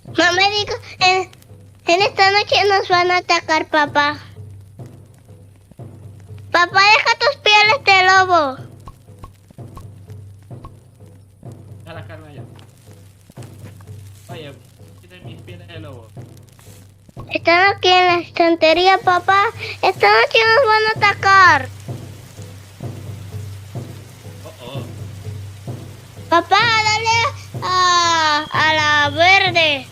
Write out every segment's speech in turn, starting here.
No me digas, en esta noche nos van a atacar, papá. Papá, deja tus pieles de lobo. Deja la carne allá. Oye, quiten mis pieles de lobo. Están aquí en la estantería, papá. Esta noche nos van a atacar. Oh. Papá, dale a la verde.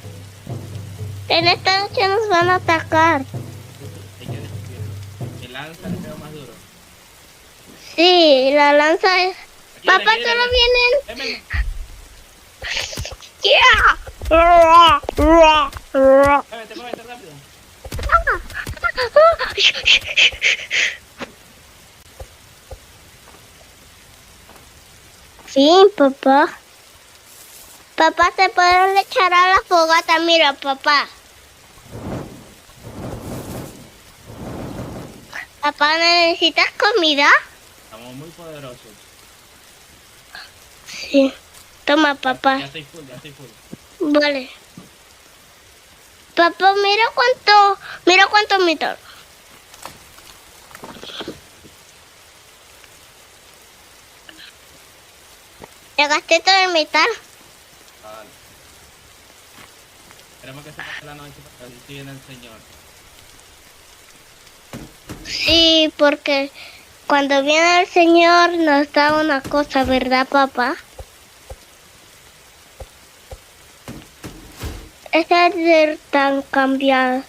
En esta noche nos van a atacar. Hay que destruirlo. El lanza le pega más duro. Sí, la lanza es... Aquí Papá, viene, solo ven. vienen... Muévete rápido. Sí, papá. Papá, se pueden echar a la fogata. Mira, papá. Papá, ¿necesitas comida? Estamos muy poderosos. Sí. Toma, papá. Ya estoy full. Vale. Papá, mira cuánto metal. Ya gasté todo el metal. Vale. Esperemos que se pase la noche para ver si viene el señor. Sí, porque cuando viene el Señor nos da una cosa, ¿verdad, papá? Ese ser tan cambiador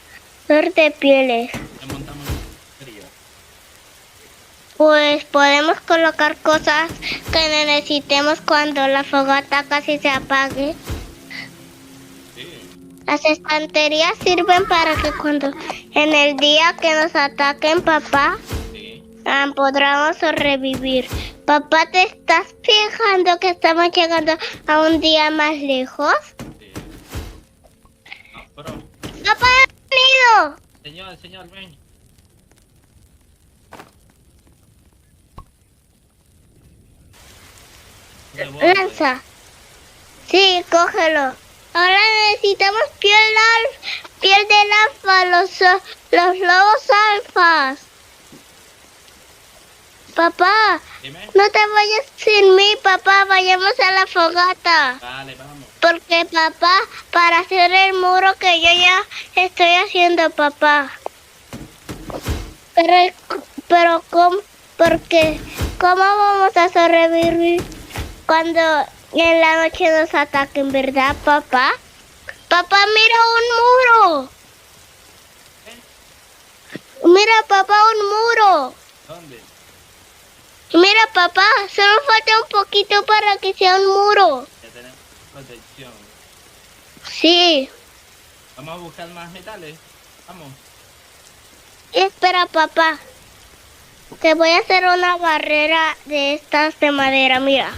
de pieles. Ya montamos el frío. Pues podemos colocar cosas que necesitemos cuando la fogata casi se apague. Sí. Las estanterías sirven para que cuando en el día que nos ataquen, papá, Sí. podamos sobrevivir. Papá, ¿te estás fijando que estamos llegando a un día más lejos? Sí. No, pero... ¡Papá, ha venido! Señor, ven. Rebote. Lanza. Sí, cógelo. Ahora necesitamos piel de alfa, los lobos alfas. Papá, Dime. no te vayas sin mí, papá. Vayamos a la fogata. Vale, vamos. Porque, papá, para hacer el muro que yo ya estoy haciendo, papá. Pero ¿cómo vamos a sobrevivir cuando en la noche nos ataquen, verdad, papá? Papá, mira un muro. Mira, papá, un muro. ¿Dónde? Mira, papá, solo falta un poquito para que sea un muro. Ya tenemos protección. Sí. Vamos a buscar más metales. Vamos. Espera, papá. Te voy a hacer una barrera de estas de madera, mira.